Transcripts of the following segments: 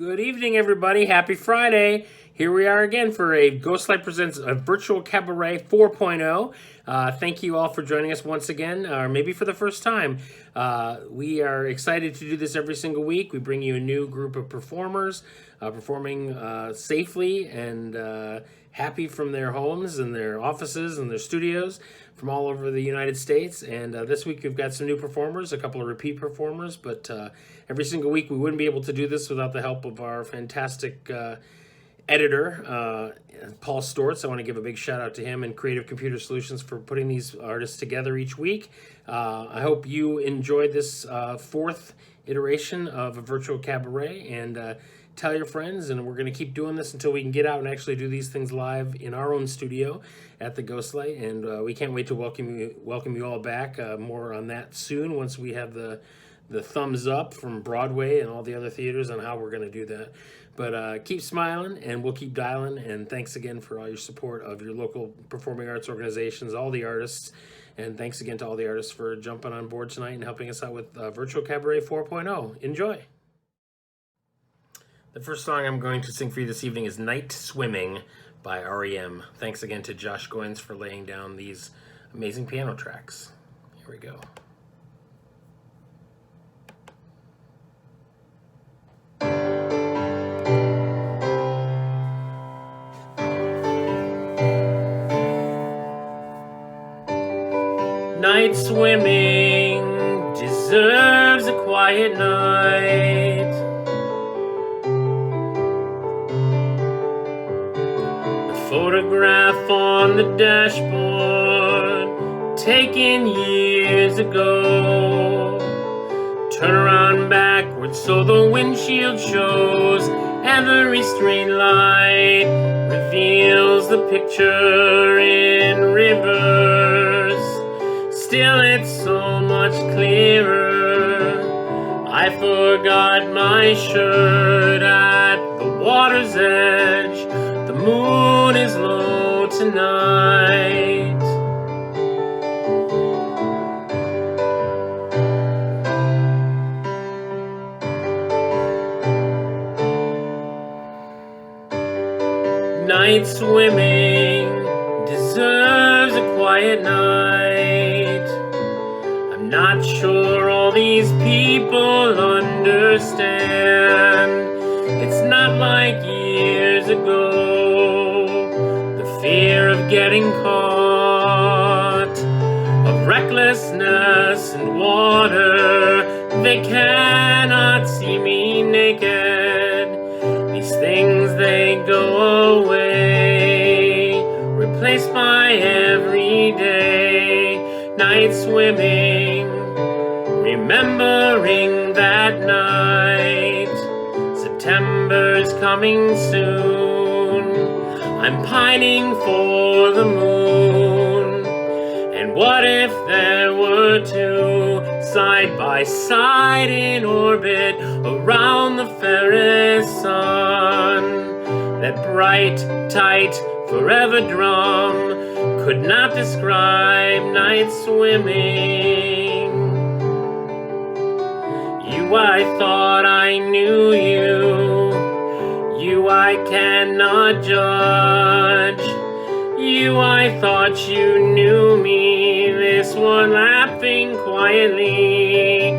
Good evening, everybody. Happy Friday. Here we are again for a Ghostlight Presents a Virtual Cabaret 4.0. Thank you all for joining us once again, or maybe for the first time. We are excited to do this every single week. We bring you a new group of performers performing safely and happy from their homes and their offices and their studios from all over the United States. And this week we've got some new performers, a couple of repeat performers, but every single week we wouldn't be able to do this without the help of our fantastic editor, Paul Stortz. I want to give a big shout out to him and Creative Computer Solutions for putting these artists together each week. I hope you enjoyed this fourth iteration of a virtual cabaret, and tell your friends, and we're going to keep doing this until we can get out and actually do these things live in our own studio at the Ghostlight, and we can't wait to welcome you all back. More on that soon once we have the thumbs up from Broadway and all the other theaters on how we're going to do that. But keep smiling, and we'll keep dialing, and thanks again for all your support of your local performing arts organizations, all the artists, and thanks again to all the artists for jumping on board tonight and helping us out with Virtual Cabaret 4.0. Enjoy! The first song I'm going to sing for you this evening is Night Swimming by REM. Thanks again to Josh Goines for laying down these amazing piano tracks. Here we go. Night swimming deserves a quiet night. Photograph on the dashboard, taken years ago. Turn around backwards so the windshield shows. Every straight light reveals the picture in reverse. Still it's so much clearer. I forgot my shirt at the water's edge. The moon is low tonight. Night swimming deserves a quiet night. I'm not sure all these people understand. It's not like years ago. Fear of getting caught, of recklessness and water. They cannot see me naked. These things, they go away, replaced by everyday night swimming, remembering that night. September's coming soon. I'm pining for the moon. And what if there were two side by side in orbit around the fairest sun? That bright, tight, forever drum could not describe night swimming. You, I thought I knew you. You I cannot judge. You I thought you knew me. This one laughing quietly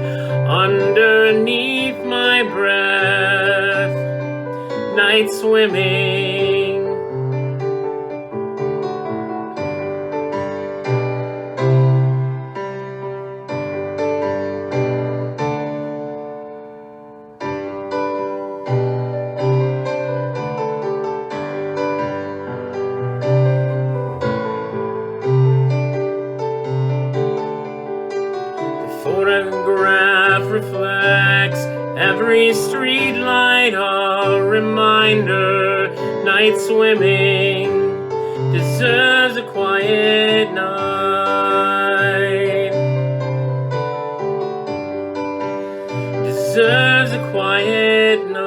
underneath my breath. Night swimming. Photograph reflects every street light, a reminder. Night swimming deserves a quiet night. Deserves a quiet night.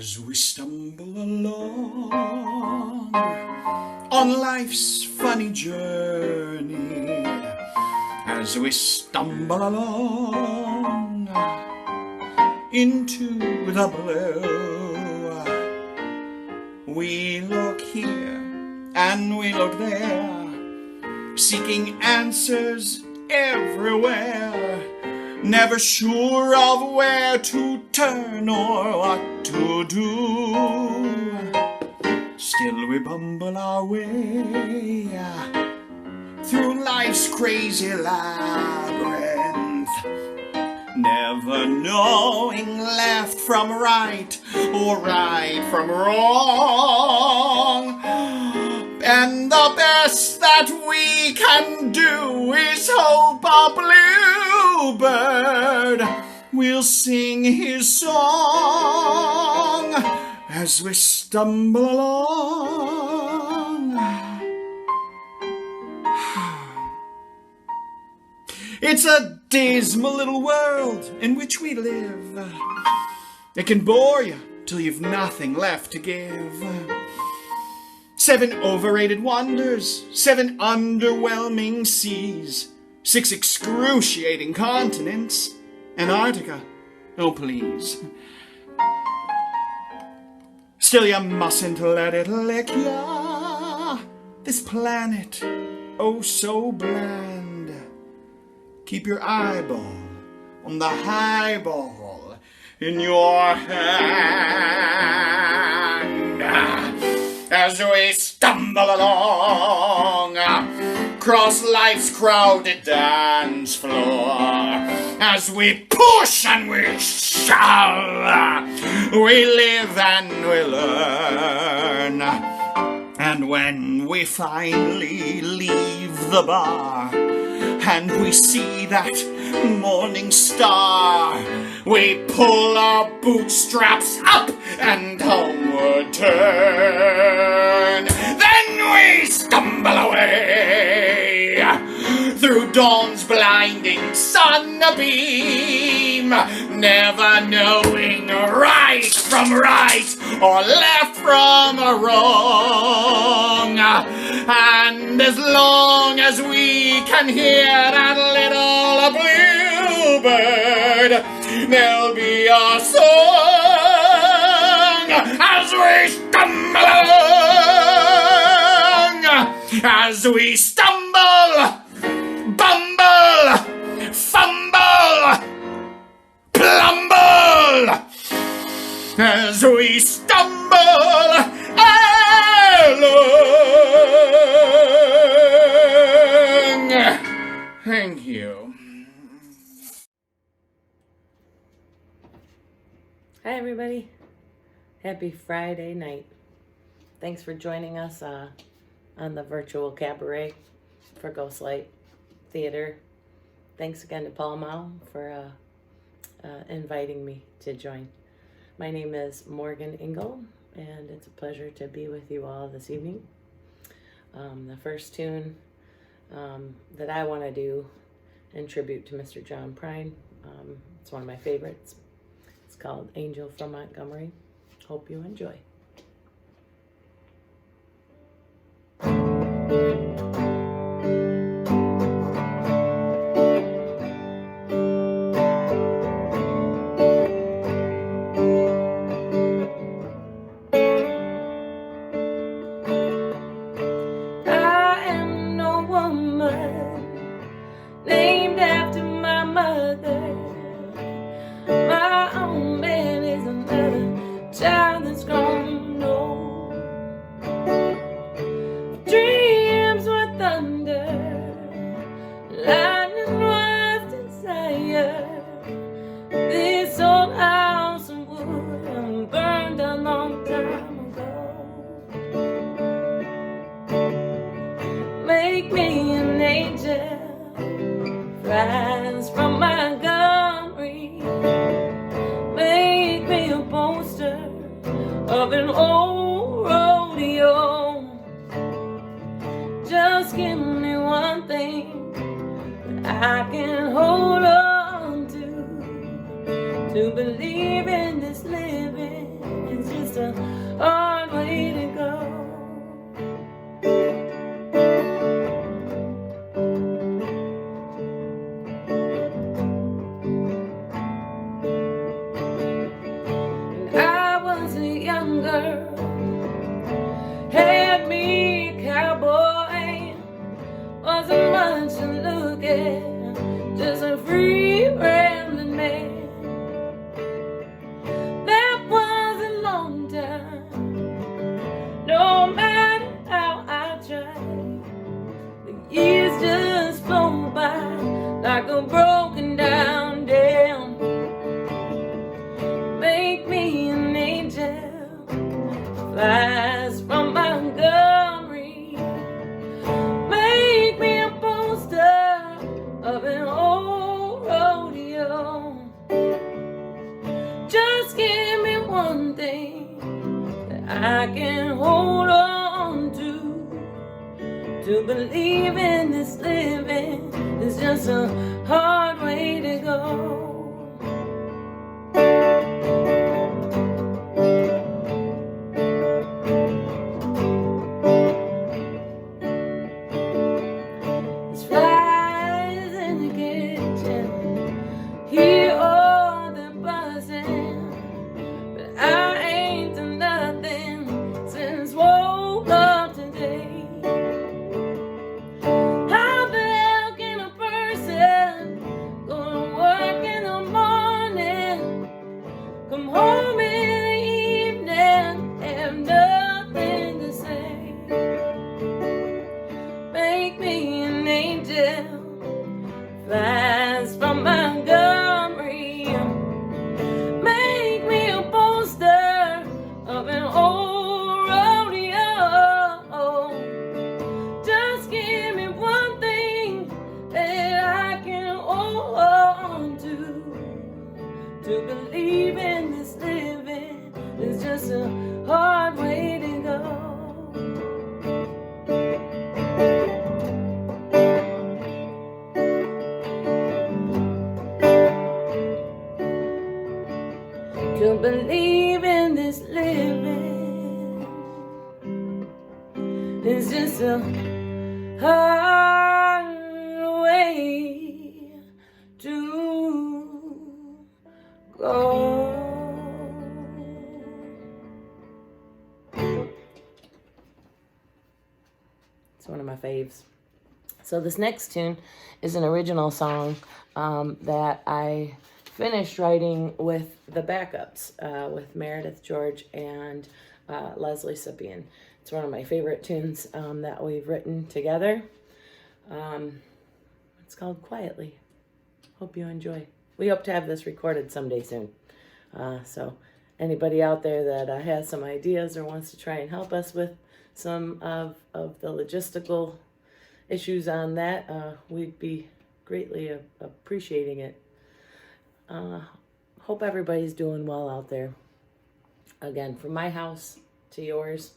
as we stumble along on life's funny journey, as we stumble along into the blue. We look here and we look there, seeking answers everywhere, never sure of where to turn or what to do. Still we bumble our way through life's crazy labyrinth, never knowing left from right or right from wrong. And the best that we can do is hope a bluebird will sing his song as we stumble along. It's a dismal little world in which we live. It can bore you till you've nothing left to give. 7 overrated wonders, 7 underwhelming seas, 6 excruciating continents, Antarctica, oh please. Still you mustn't let it lick ya, this planet, oh so bland. Keep your eyeball on the highball in your hand as we stumble along across life's crowded dance floor, as we push and we shove, we live and we learn. And when we finally leave the bar and we see that morning star, we pull our bootstraps up and homeward turn. Then we stumble away through dawn's blinding sunbeam, never knowing right from right or left from wrong. And as long as we can hear that little bluebird, there'll be a song as we stumble along, as we stumble, bumble, fumble, plumble, as we stumble along. Thank you. Hi everybody, happy Friday night. Thanks for joining us on the virtual cabaret for Ghostlight Theater. Thanks again to Paul Mow for inviting me to join. My name is Morgan Ingle, and it's a pleasure to be with you all this evening. The first tune that I want to do in tribute to Mr. John Prine, it's one of my favorites. It's called Angel from Montgomery. Hope you enjoy. Make me an angel, rise from Montgomery. Make me a poster of an old rodeo. Just give me one thing that I can hold on to believe in this living is yeah, just a free rambling man. That was a long time, no matter how I tried. The years just flow by like a broken down dam. Make me an angel, flies from Montgomery. Make me a poster of an old rodeo. Just give me one thing that I can hold on to believe in this living is just a hard way to go. There's flies in the kitchen, hear all the buzzing, but I ain't done nothing since woke up today. How the hell can a person go to work in the morning, come home in the evening, have nothing to say? Make me an angel, flies from Montgomery. Make me a poster of an old rodeo. Just give me one thing that I can hold on to believe in this living is just a hard way to go. To believe in this living is just a hard way to go. It's one of my faves. So this next tune is an original song that I finished writing with the backups, with Meredith George and Leslie Sipian. It's one of my favorite tunes that we've written together. It's called Quietly. Hope you enjoy. We hope to have this recorded someday soon. So anybody out there that has some ideas or wants to try and help us with some of the logistical issues on that, we'd be greatly appreciating it. Hope everybody's doing well out there. Again, from my house to yours,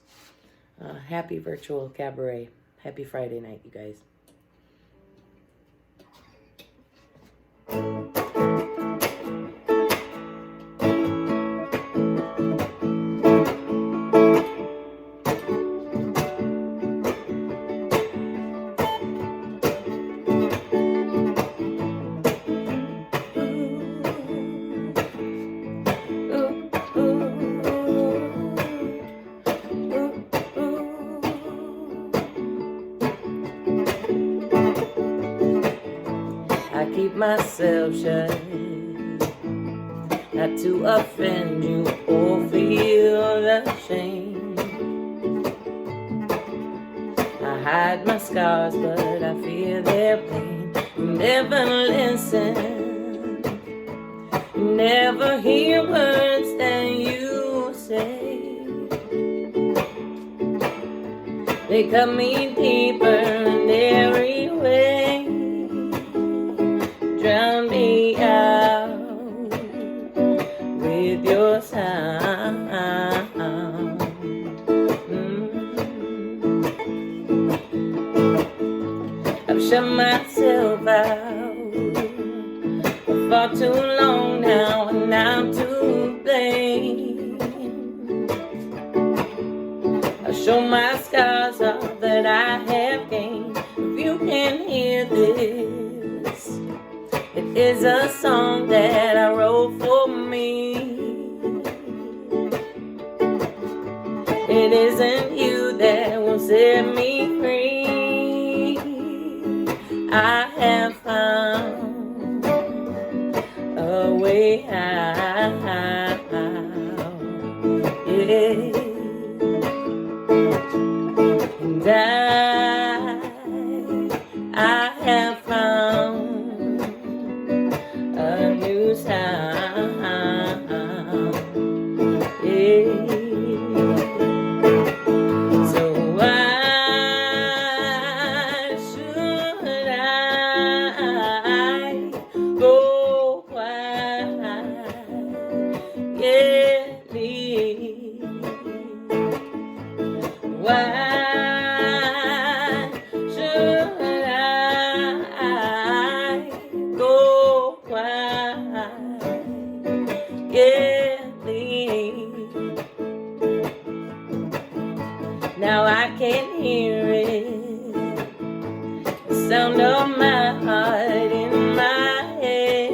happy virtual cabaret. Happy Friday night, you guys. Keep myself shut, not to offend you or feel ashamed. I hide my scars, but I fear their pain. You never listen, you never hear words that you say. They cut me deeper in every way. Drown me out with your sound. I've shut myself out for far too long now, and I'm to blame. I show my scars all that I have gained. If you can hear this, it is a song that I wrote for me. It isn't you that will set me free. I have found a way out. Yeah. And I have found a new sound. Yeah. So why should I go quietly? Why should I go quietly? Now I can hear it, the sound of my heart in my head.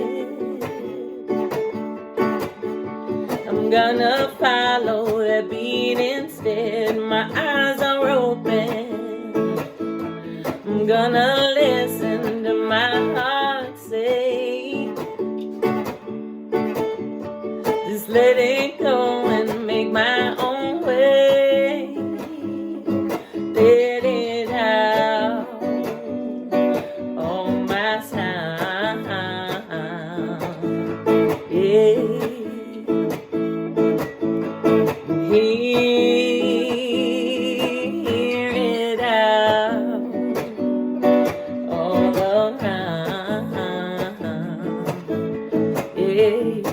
I'm gonna follow that beat instead. My eyes are open. I'm gonna listen to my heart say, just let it go and make my own way. Let it out on my sound. Yeah. Hear it out all around. Yeah.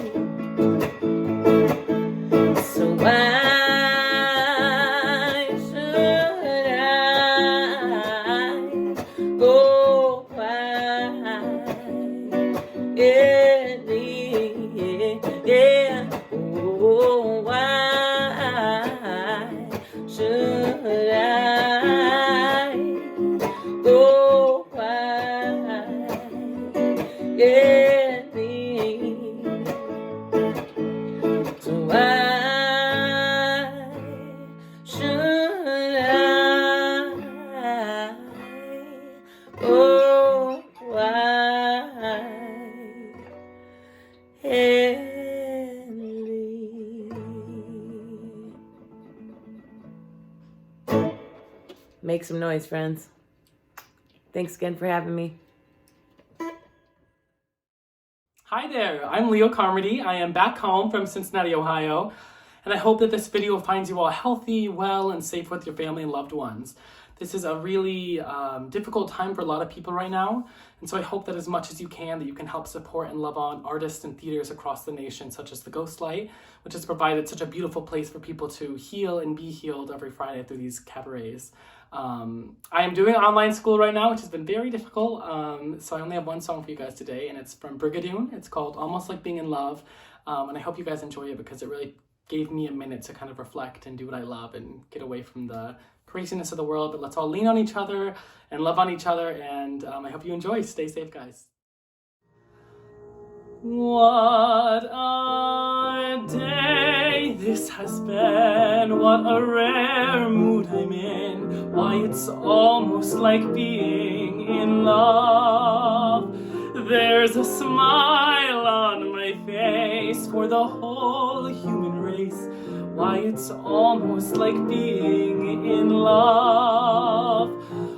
So why should I go quietly? Yeah. Oh, why should I go quietly? So why should I go quietly? Make some noise, friends. Thanks again for having me. Hi there, I'm Leo Carmody. I am back home from Cincinnati, Ohio, and I hope that this video finds you all healthy, well, and safe with your family and loved ones. This is a really difficult time for a lot of people right now, and so I hope that as much as you can help support and love on artists and theaters across the nation, such as the Ghostlight, which has provided such a beautiful place for people to heal and be healed every Friday through these cabarets. I am doing online school right now, which has been very difficult, so I only have one song for you guys today, and it's from Brigadoon. It's called Almost Like Being in Love, and I hope you guys enjoy it because it really gave me a minute to kind of reflect and do what I love and get away from the craziness of the world. But let's all lean on each other and love on each other, and I hope you enjoy. Stay safe, guys. What a day this has been, what a rare mood I'm in. Why, it's almost like being in love. There's a smile on my face for the whole human race. Why, it's almost like being in love.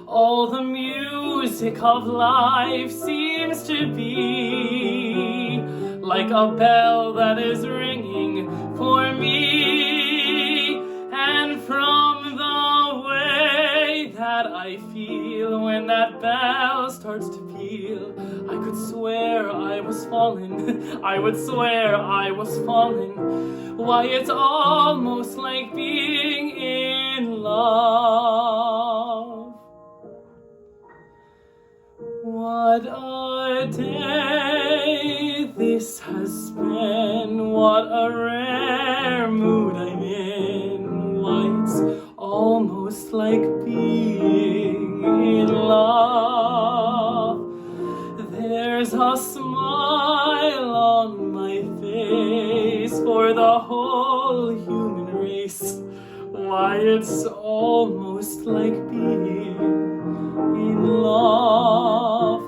All the music of life seems to be like a bell that is ringing for me. And from the way that I feel when that bell starts to peal, I could swear I was falling. I would swear I was falling. Why, it's almost like being in love. What a day this has been, what a rare mood I'm in. Why, it's almost like being in love. There's a smile on my face for the whole human race. Why, it's almost like being in love.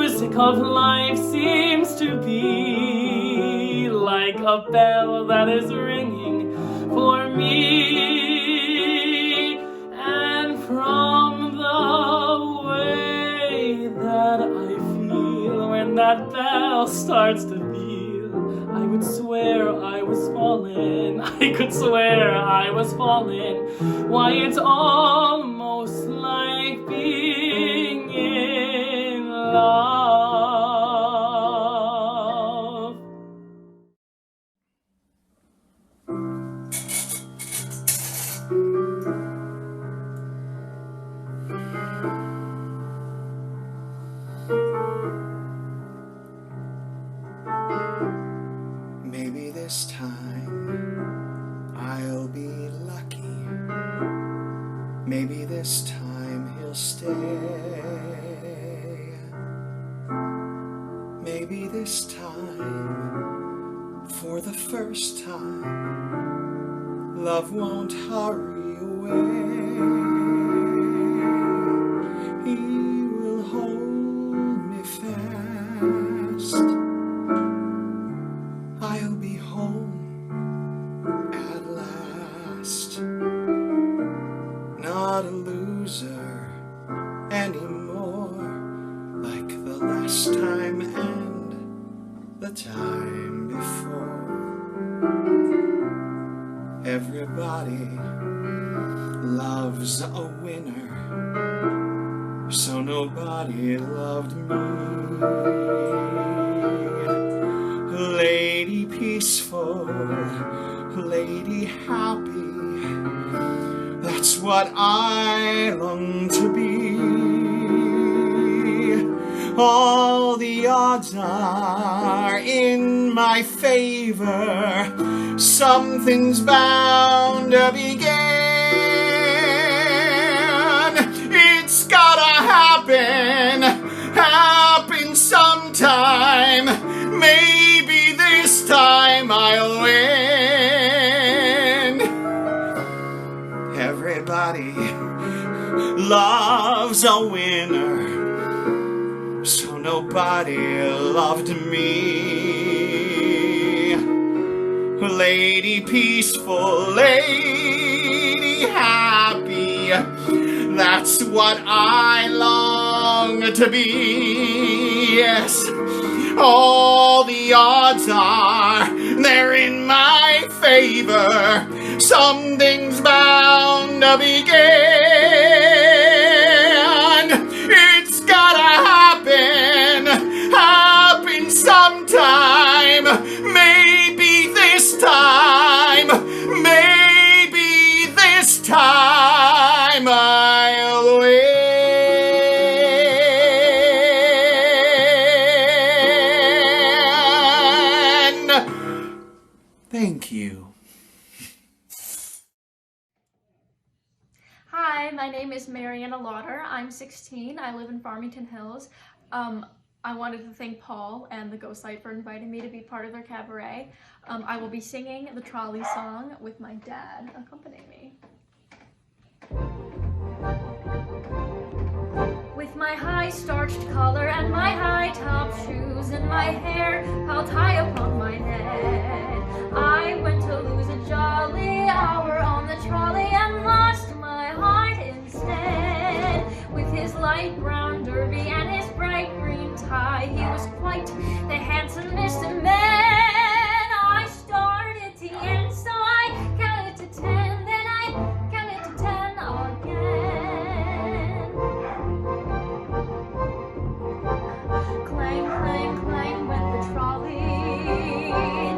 music of life seems to be like a bell that is ringing for me. And from the way that I feel when that bell starts to peal, I would swear I was falling. I could swear I was falling. Why, it's almost like being in love. Maybe this time I'll be lucky. Maybe this time he'll stay. Maybe this time, for the first time, love won't hurry away. He will hold me fast. I'll be home at last. Not a loser anymore, like the last time and the time before. Everybody loves a winner, so nobody loved me. Lady peaceful, lady happy, that's what I long to be. All the odds are in my favor, something's bound to begin. It's gotta happen sometime. Maybe this time I'll win. Everybody loves a winner, so nobody loved me. Lady peaceful, lady happy, that's what I long to be. Yes, all the odds are, they're in my favor, something's bound to begin. It's gotta happen sometime. Maybe this time, maybe this time I'll win. Thank you. Hi, my name is Maryanna Lauter. I'm 16. I live in Farmington Hills. I wanted to thank Paul and the Ghostlight for inviting me to be part of their cabaret. I will be singing the trolley song with my dad accompanying me. With my high starched collar and my high top shoes and my hair piled high upon my head, I went to lose a jolly hour on the trolley and lost my heart instead. With his light brown derby and his bright green tie, he was quite the handsomest man. I started to yen, so I counted to 10, then I counted to 10 again. Clang, clang, clang went the trolley,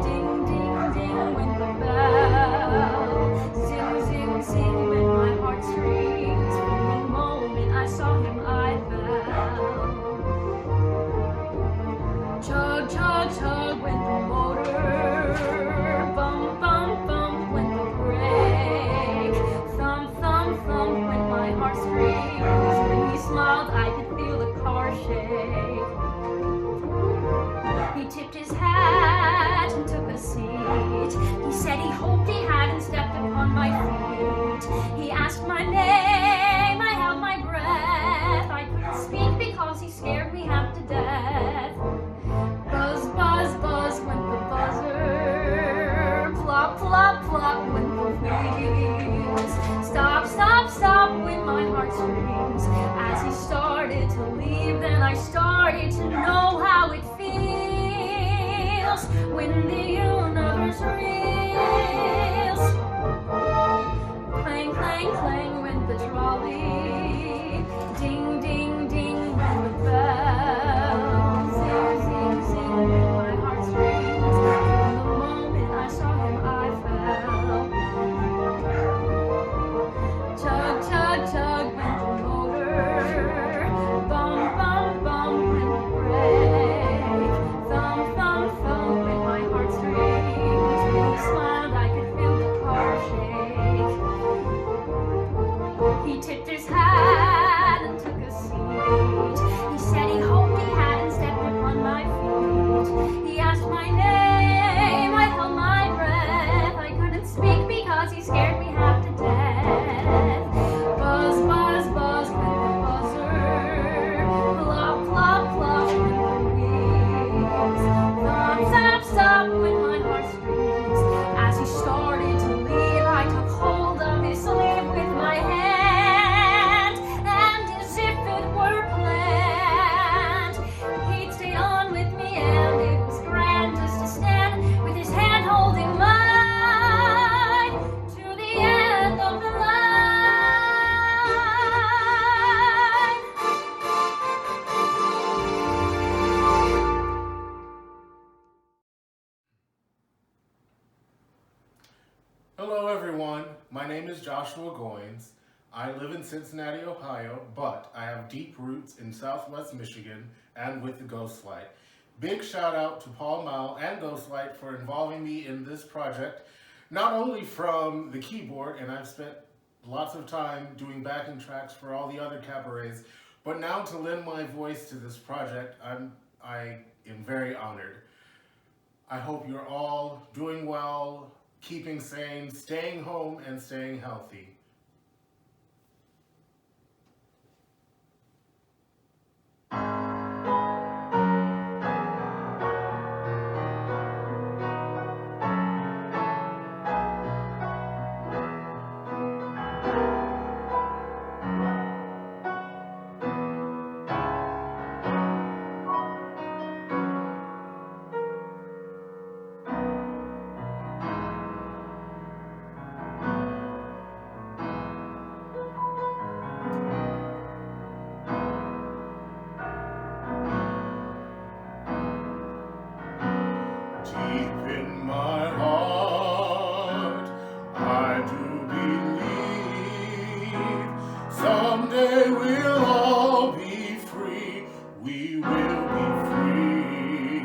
ding, ding, ding went the bell, zing, zing, zing went my heartstrings. From the moment I saw him I fell. Chug, chug, chug went the motor, bump, bump, bump went the brake, thump, thump, thump went my heartstrings. When he smiled I could feel the car shake. He tipped his hat and took a seat. He said he hoped he hadn't stepped upon my feet. He asked my name, I held my breath. I couldn't speak because he scared me half to death. heartstrings. As he started to leave, then I started to know how it feels when the universe reels. Clang, clang, clang went the trolley. Ding, ding, ding went the bell. Zing, zing, zing went my heartstrings. From the moment I saw him, I fell. Tug, tug, tug went the motor. Bum, bum, bum went the brake. Thump, thump, thump went my heartstrings. When he smiled, I could feel the car shake. He tipped his hat and took a seat. He said he hoped he hadn't stepped upon my feet. He asked my name, I held my breath. I couldn't speak because he scared me half to death. Buzz, buzz, buzz went the buzzer. Plop, plop, plop went the wheels. Stop, stop, stop went my heartstrings. As he started to leave, I took hold of his sleeve with my hand, and as if it were planned, he'd stay on with me, and it was grand just to stand with his hand holding mine to the end of the line. Hello everyone, my name is Joshua Goines. I live in Cincinnati, Ohio, but I have deep roots in Southwest Michigan and with the Ghostlight. Big shout out to Paul Mow and Ghostlight for involving me in this project, not only from the keyboard, and I've spent lots of time doing backing tracks for all the other cabarets, but now to lend my voice to this project, I am very honored. I hope you're all doing well, keeping sane, staying home, and staying healthy. Deep in my heart, I do believe someday we'll all be free. We will be free.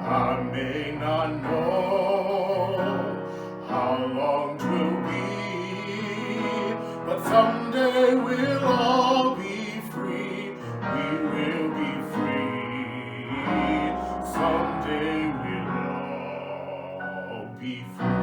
I may not know how long 'twill be, but someday we'll all be free. We will be free. Someday we'll all be free.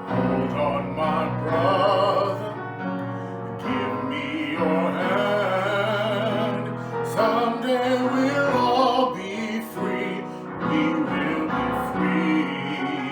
Hold on, my brother, give me your hand. Someday we'll all be free. We will be free.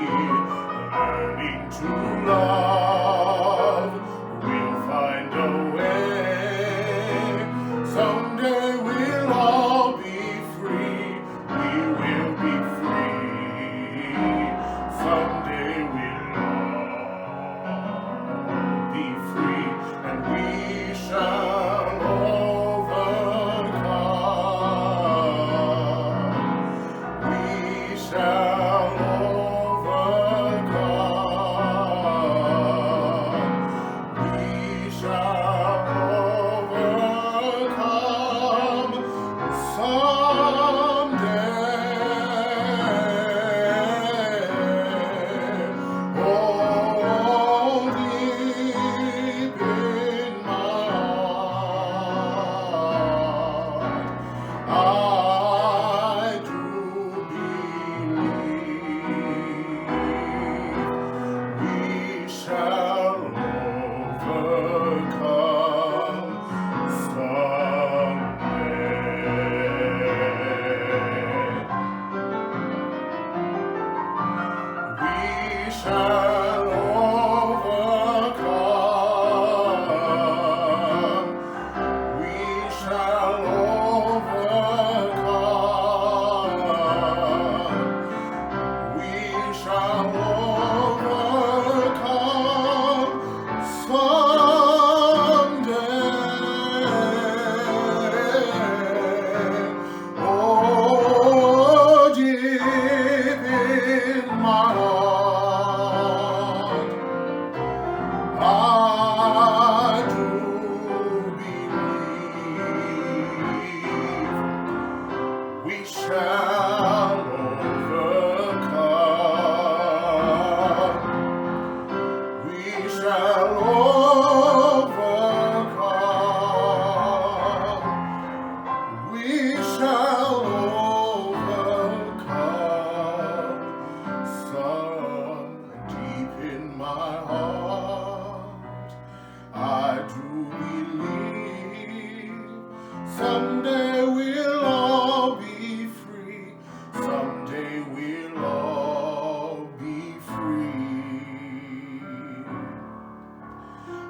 Someday we'll all be free. Someday we'll all be free.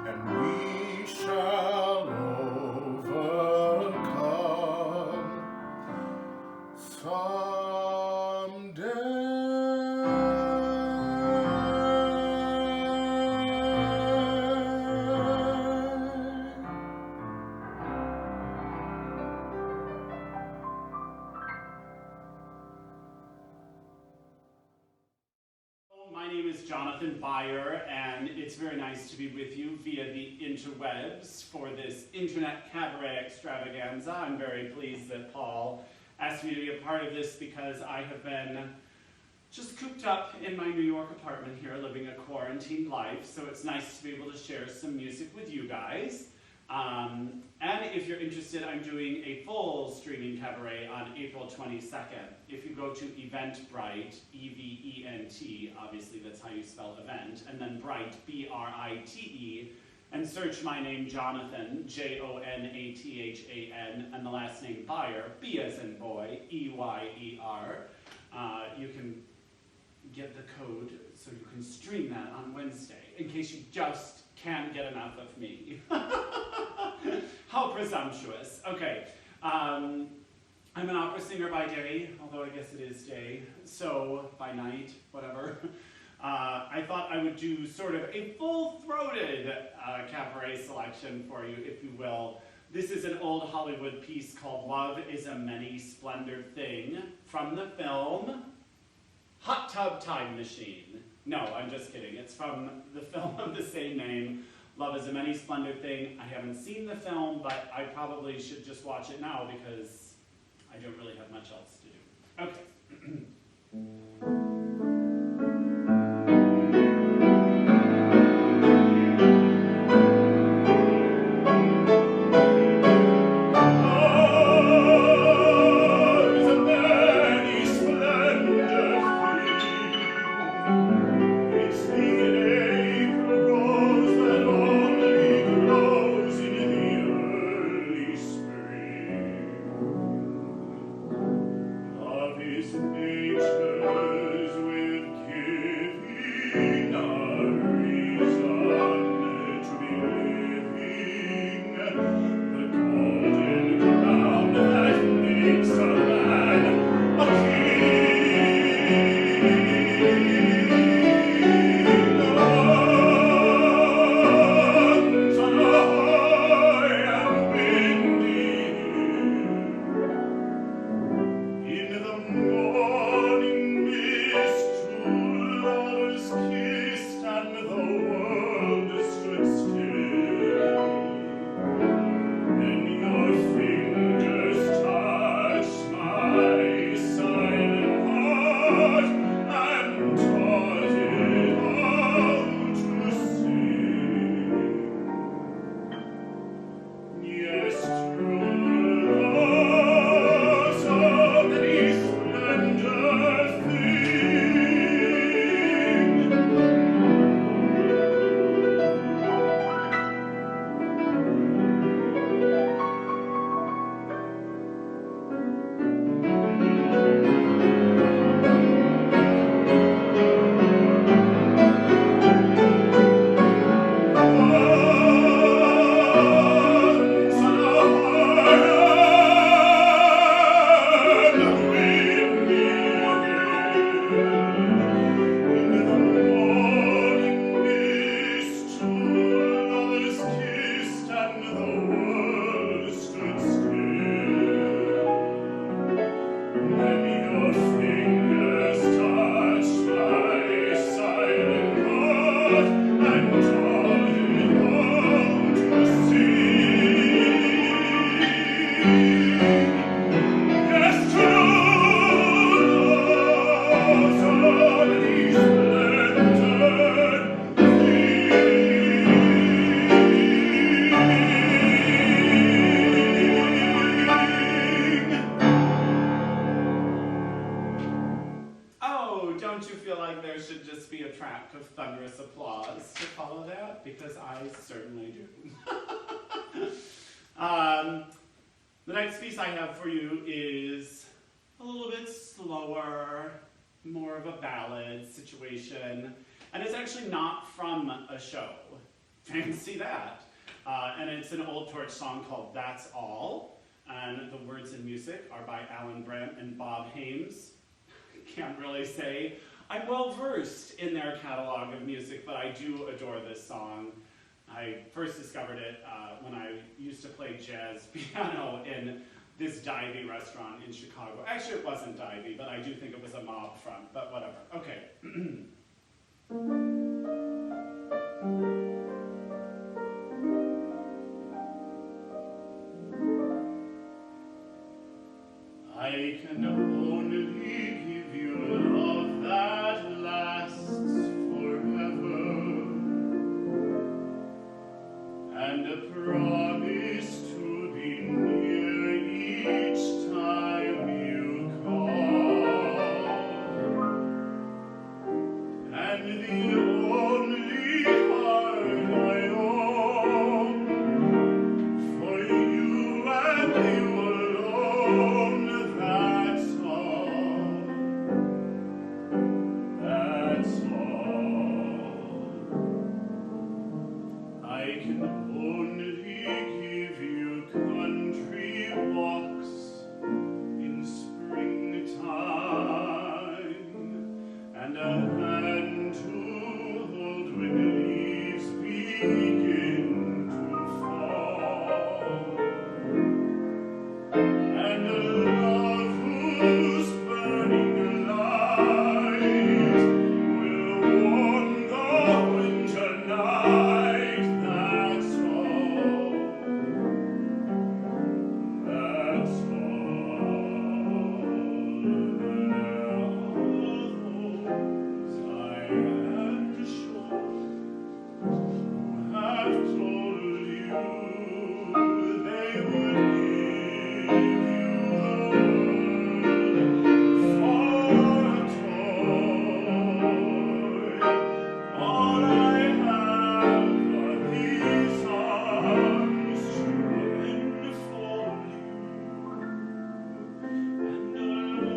And we shall overcome My name is Jonathan Beyer, and it's very nice to be with you via the interwebs for this Internet Cabaret extravaganza. I'm very pleased that Paul asked me to be a part of this because I have been just cooped up in my New York apartment here, living a quarantine life, so it's nice to be able to share some music with you guys. And if you're interested, I'm doing a full streaming cabaret on April 22nd. If you go to Eventbrite, E-V-E-N-T, obviously that's how you spell event, and then Brite, B-R-I-T-E, and search my name, Jonathan, J-O-N-A-T-H-A-N, and the last name Beyer, B as in boy, E-Y-E-R. You can get the code so you can stream that on Wednesday, in case you just can't get enough of me. How presumptuous. Okay, I'm an opera singer by day, although I guess it is day, so by night, whatever. I thought I would do sort of a full-throated cabaret selection for you, if you will. This is an old Hollywood piece called Love is a Many-Splendored Thing from the film Hot Tub Time Machine. No, I'm just kidding. It's from the film of the same name, Love is a Many-Splendored Thing. I haven't seen the film, but I probably should just watch it now because I don't really have much else to do. Okay. The next piece I have for you is a little bit slower, more of a ballad situation, and it's actually not from a show. Fancy that. And it's an Old Torch song called That's All, and the words and music are by Alan Brandt and Bob Hames. Can't really say I'm well versed in their catalog of music, but I do adore this song. I first discovered it when I used to play jazz piano in this divey restaurant in Chicago. Actually, it wasn't divey, but I do think it was a mob front, but whatever. Okay. I can only give you love that lasts forever, and a promise to be near each time you call, and the only heart I own for you and you alone. That's all. That's all. I can only give you country walks in springtime, and a hand to hold when leaves begin to fall, and a love whose burning light will warm the winter night. That's all. That's all. I am sure who have told you they would give you the world for a toy. All I have are these arms to enfold you, and a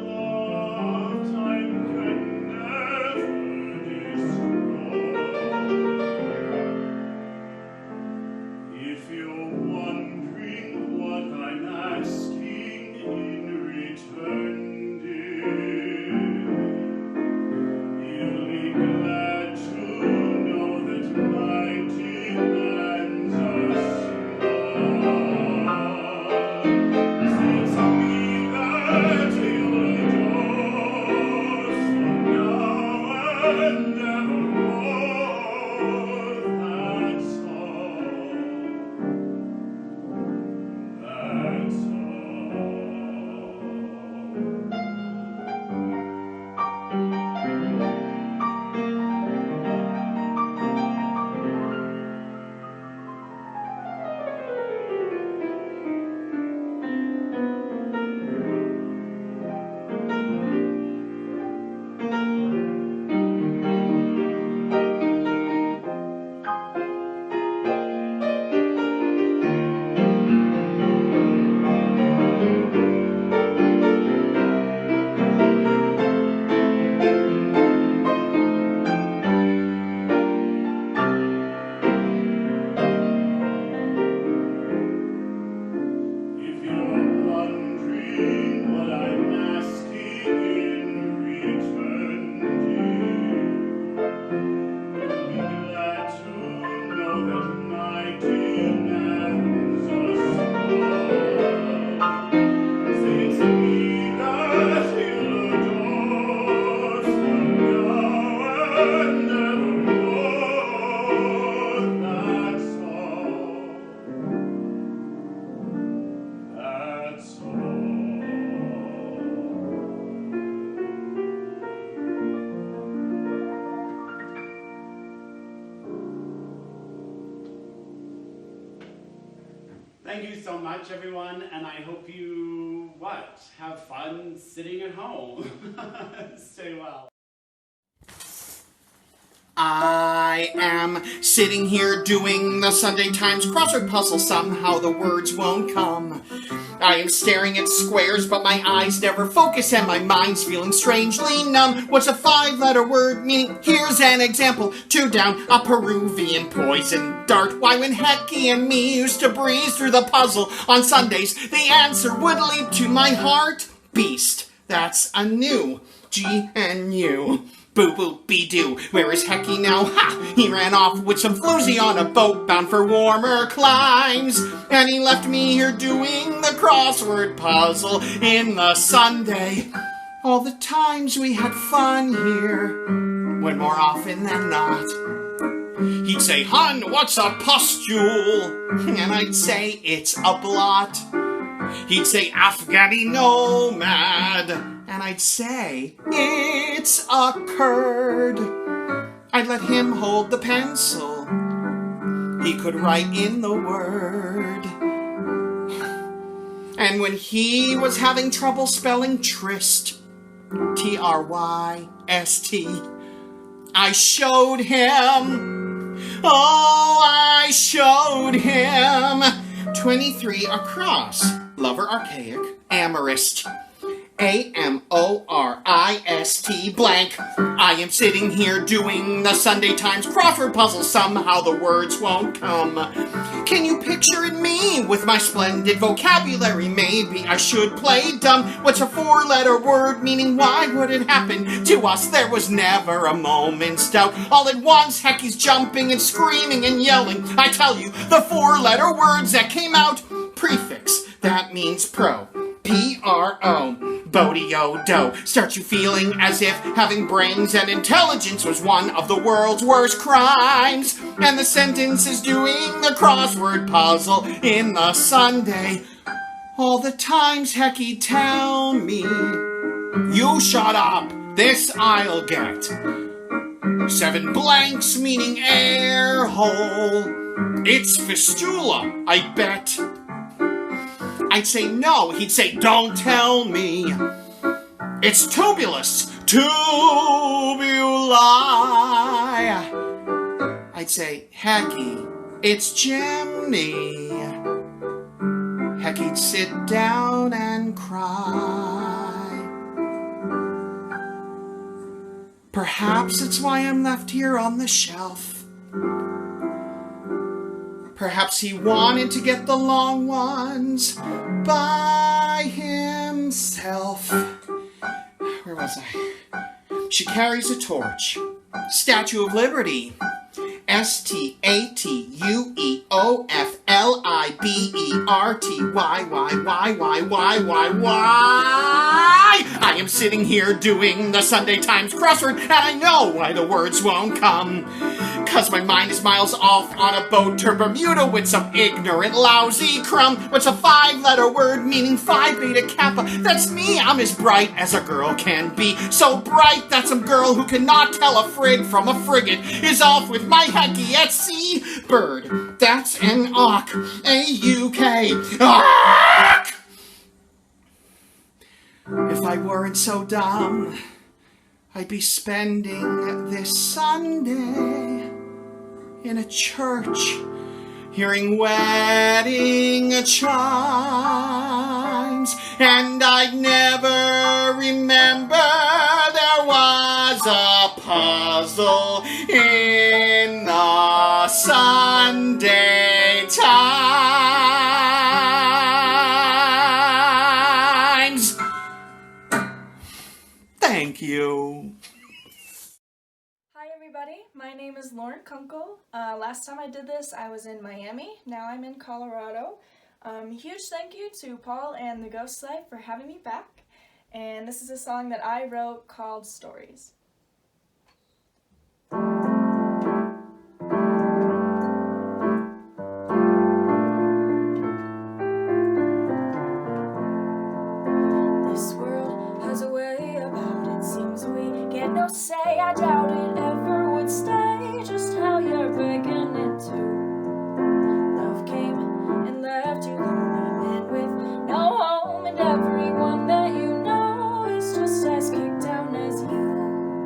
love time can never destroy. If you're wondering what I'm asking in return, dear, you'll be glad to know that my demands are small. Say to me that you'll adore from now and evermore. That's all. That's If you're wondering what I'm asking in return, dear, you'll be glad to know that my demands are small. Say to me that you'll adore from now and evermore. That's all. That's all. Thank you so much, everyone, and I hope you, have fun sitting at home. Stay well. I am sitting here doing the Sunday Times crossword puzzle. Somehow the words won't come. I am staring at squares, but my eyes never focus and my mind's feeling strangely numb. What's a 5-letter word meaning? Here's an example. 2 down, a Peruvian poison dart. Why, when Hecky and me used to breeze through the puzzle on Sundays, the answer would leap to my heart. Beast. That's a new GNU. Boo-boo-be-doo. Where is Hecky now? Ha! He ran off with some floozy on a boat bound for warmer climes. And he left me here doing the crossword puzzle in the Sunday. All the times we had fun here, when more often than not, he'd say, "Hun, what's a pustule?" And I'd say, "It's a blot." He'd say, "Afghani nomad." And I'd say, "It's a curd." I'd let him hold the pencil. He could write in the word. And when he was having trouble spelling tryst, T-R-Y-S-T, I showed him. Oh, I showed him. 23 across. Lover, archaic, amorist. A-M-O-R-I-S-T blank. I am sitting here doing the Sunday Times crossword puzzle. Somehow the words won't come. Can you picture it me with my splendid vocabulary? Maybe I should play dumb. What's a 4-letter word meaning? Why would it happen to us? There was never a moment's doubt. All at once, Hecky's jumping and screaming and yelling. I tell you, the 4-letter words that came out. Prefix, that means pro. P-R-O. Bodie-o-do. Start you feeling as if having brains and intelligence was one of the world's worst crimes. And the sentence is doing the crossword puzzle in the Sunday. All the times Hecky tell me, "You shut up, this I'll get." 7 blanks meaning air hole. It's fistula, I bet. I'd say no, he'd say, "Don't tell me." It's tubulus, tubuli. I'd say, "Hecky, it's Jimmy." Hecky'd sit down and cry. Perhaps it's why I'm left here on the shelf. Perhaps he wanted to get the long ones by himself. Where was I? She carries a torch. Statue of Liberty. S-T-A-T-U-E-O-F-L-I-B-E-R-T-Y-Y-Y-Y-Y-Y. I am sitting here doing the Sunday Times crossword, and I know why the words won't come. 'Cause my mind is miles off on a boat to Bermuda with some ignorant, lousy crumb. What's a 5-letter word meaning Phi Beta Kappa? That's me, I'm as bright as a girl can be. So bright that some girl who cannot tell a frig from a frigate is off with my Hecky at sea. Bird, that's an auk, A-U-K, auk! If I weren't so dumb, I'd be spending this Sunday in a church, hearing wedding chimes, and I'd never remember there was a puzzle in the Sunday Times. Thank you. Hi everybody, my name is Lauren Kunkel. Last time I did this I was in Miami, now I'm in Colorado. Huge thank you to Paul and the Ghostlight for having me back. And this is a song that I wrote called Stories. This world has a way about it, seems we get no say. I doubt it ever would stay just how you're begging it to. Love came and left you lonely, man with no home, and everyone that you know is just as kicked down as you.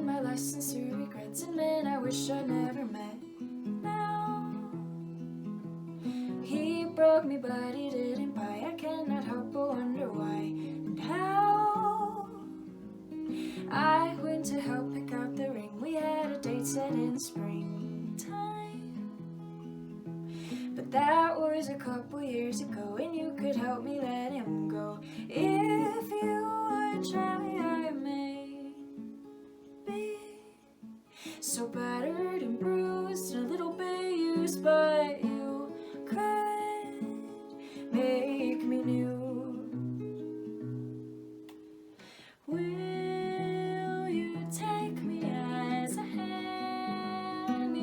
my license through regrets and men I wish I never met. Now he broke me, but he didn't buy. I cannot help but wonder why and how. I went to help pick out the ring. We had a date set in springtime, but that was a couple years ago, and you could help me let him go. If you would try, I may be so battered and bruised and a little bit used, but you could make me new. Will you take me as a hand-me-down?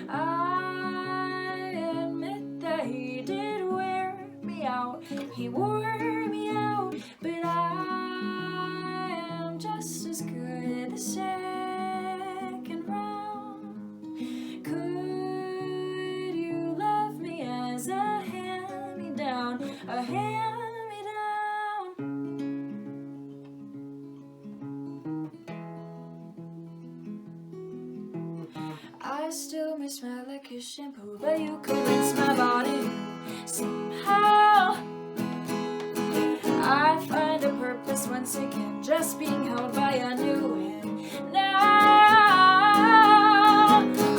I admit that he did wear me out. He wore me out, but I am just as good the second round. Could you love me as a hand-me-down? A hand-me-down. I still may smell like his shampoo, but you could rinse my body somehow. I find a purpose once again, just being held by a new wind. Now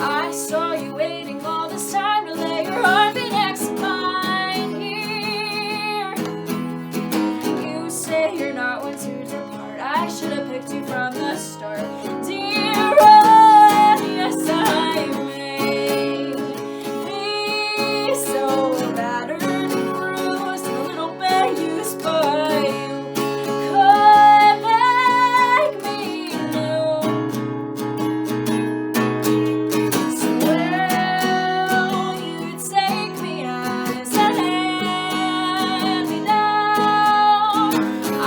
I saw you waiting all this time to lay your heartbeat next to mine here. You say you're not one to depart. I should have picked you from the start, dear. Oh, yes, I may be so battered and bruised and a little bit used, but you could make me new. So will you take me as a hand-me-down? I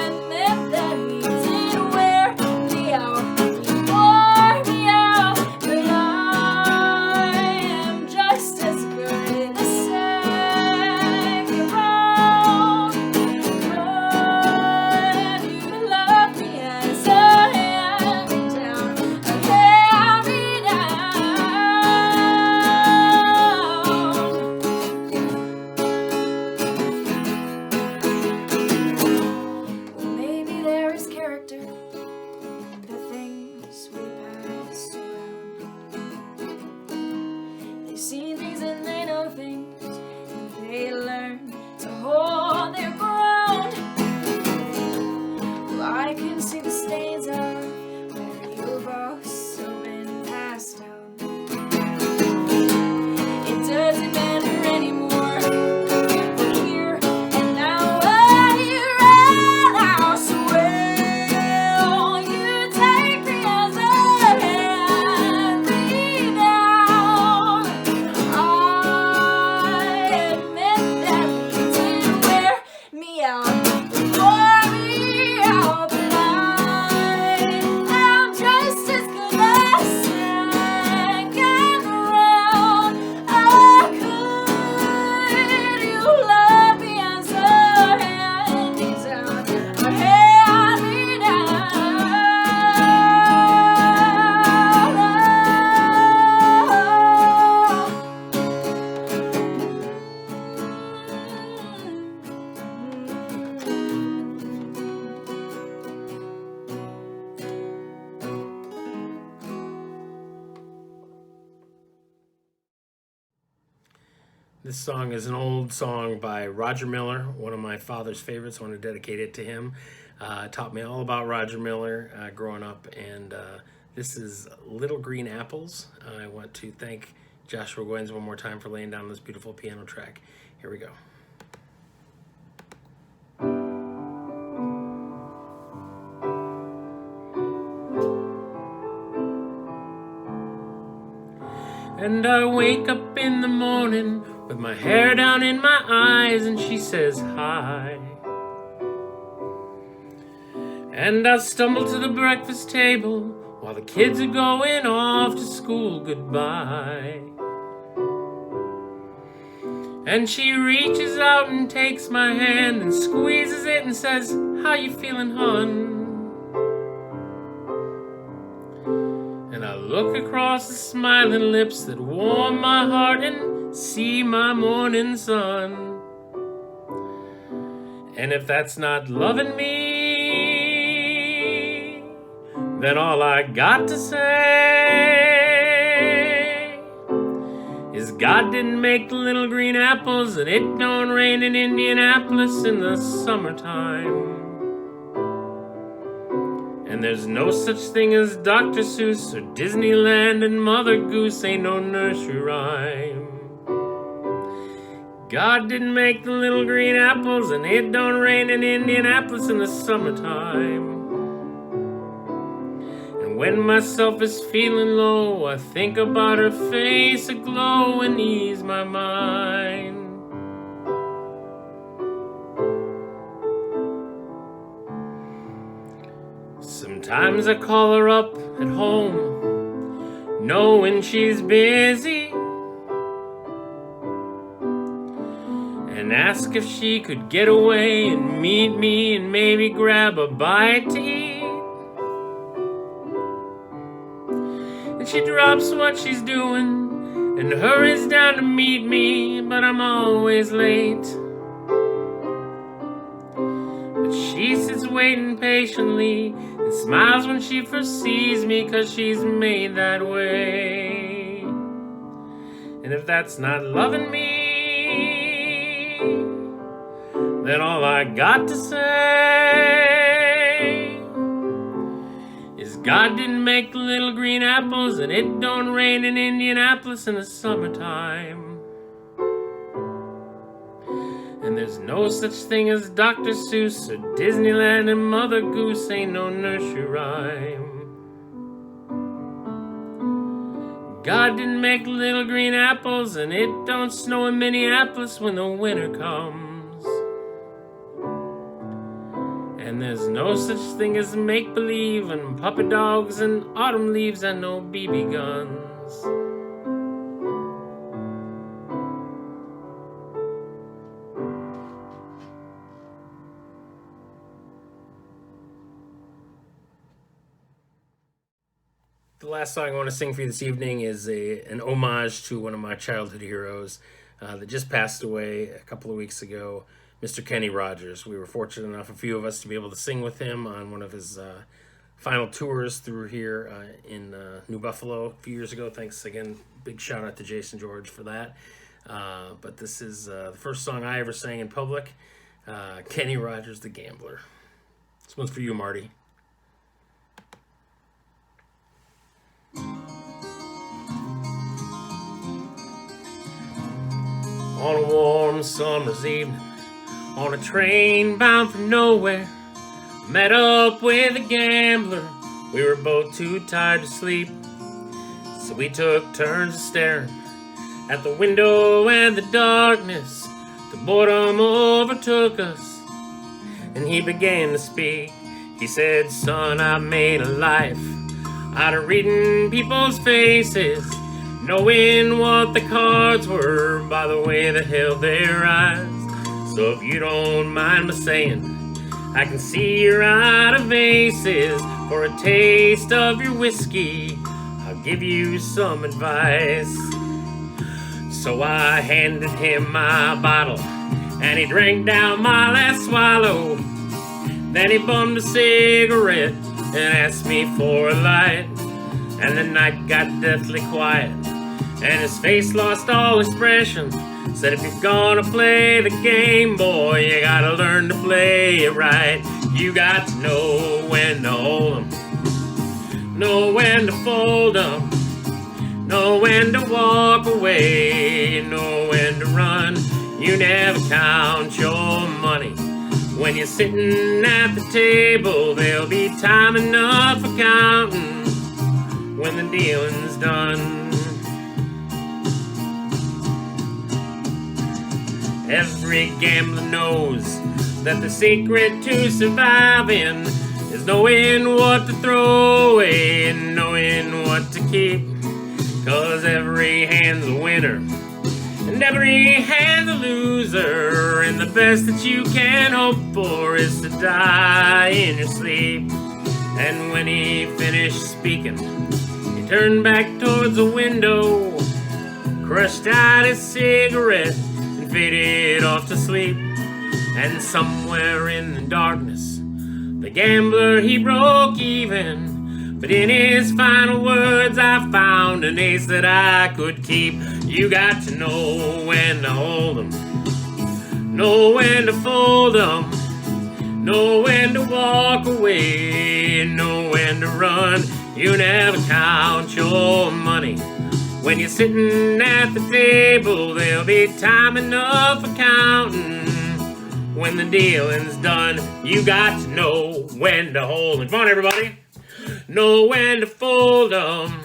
admit that he did wear me out, wore me out, but I am just as good the second round. Could you love me as a hand-me-down? A hand-me-down. Well, maybe there is character in the things we pass around. They've seen things and they know things, and they learn to hold their ground. Well, I can see the stains of where you've also been passed down. It doesn't matter anymore. We're here and now we're out. So will you take me as a hand-me-down? I admit that he did wear me out, wore me out, but I am just as good as second round. Oh, could you love me as a hand-me-down? A This song is an old song by Roger Miller, one of my father's favorites. I want to dedicate it to him. Taught me all about Roger Miller growing up, and this is Little Green Apples. I want to thank Joshua Goines one more time for laying down this beautiful piano track. Here we go. And I wake up in the morning with my hair down in my eyes, and she says hi. And I stumble to the breakfast table while the kids are going off to school goodbye. And she reaches out and takes my hand and squeezes it and says, "How you feeling, hon?" look across the smiling lips that warm my heart and see my morning sun. And if that's not loving me, then all I got to say is God didn't make the little green apples, and it don't rain in Indianapolis in the summertime. And there's no such thing as Dr. Seuss or Disneyland, and Mother Goose ain't no nursery rhyme. God didn't make the little green apples, and it don't rain in Indianapolis in the summertime. And when myself is feeling low, I think about her face aglow and ease my mind. Sometimes I call her up at home, knowing she's busy, and ask if she could get away and meet me and maybe grab a bite to eat. And she drops what she's doing and hurries down to meet me, but I'm always late. But she sits waiting patiently and smiles when she first sees me, 'cause she's made that way. And if that's not loving me, then all I got to say is God didn't make the little green apples, and it don't rain in Indianapolis in the summertime. And there's no such thing as Dr. Seuss or Disneyland, and Mother Goose ain't no nursery rhyme. God didn't make little green apples, and it don't snow in Minneapolis when the winter comes. And there's no such thing as make-believe and puppy dogs and autumn leaves and no BB guns. The last song I want to sing for you this evening is an homage to one of my childhood heroes that just passed away a couple of weeks ago, Mr. Kenny Rogers. We were fortunate enough, a few of us, to be able to sing with him on one of his final tours through here in New Buffalo a few years ago. Thanks again, big shout out to Jason George for that. But this is the first song I ever sang in public, Kenny Rogers, the Gambler. This one's for you, Marty. On a warm summer's evening, on a train bound for nowhere, met up with a gambler. We were both too tired to sleep, so we took turns of staring at the window and the darkness. The boredom overtook us, and he began to speak. He said, "Son, I made a life out of reading people's faces, knowing what the cards were by the way they held their eyes. So if you don't mind me saying, I can see you're out of aces. For a taste of your whiskey, I'll give you some advice." So I handed him my bottle, and he drank down my last swallow. Then he bummed a cigarette and asked me for a light. And the night got deathly quiet, and his face lost all expression. Said, "If you're gonna play the game, boy, you gotta learn to play it right. You got to know when to hold 'em, know when to fold 'em, know when to walk away, know when to run. You never count your money when you're sitting at the table. There'll be time enough for counting when the dealing's done." Every gambler knows that the secret to surviving is knowing what to throw away and knowing what to keep. 'Cause every hand's a winner and every hand's a loser, and the best that you can hope for is to die in your sleep. And when he finished speaking, he turned back towards the window, crushed out his cigarette, and faded off to sleep. And somewhere in the darkness, the gambler, he broke even. But in his final words, I found an ace that I could keep. You got to know when to hold 'em, know when to fold 'em, know when to walk away, know when to run. You never count your money. When you're sitting at the table, there'll be time enough for counting. When the dealing's done, you got to know when to hold 'em. Come on, everybody. Know when to fold 'em,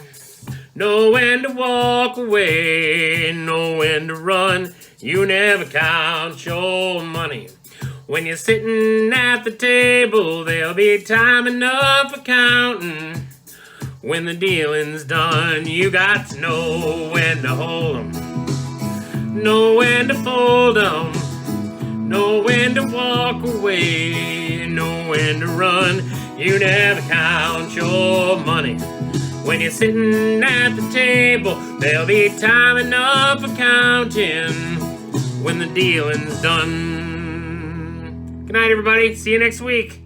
know when to walk away, know when to run. You never count your money. When you're sitting at the table, there'll be time enough for counting. When the dealing's done, you got to know when to hold 'em, know when to fold 'em, know when to walk away, know when to run. You never count your money. When you're sitting at the table, there'll be time enough for counting. When the dealing's done. Good night, everybody. See you next week.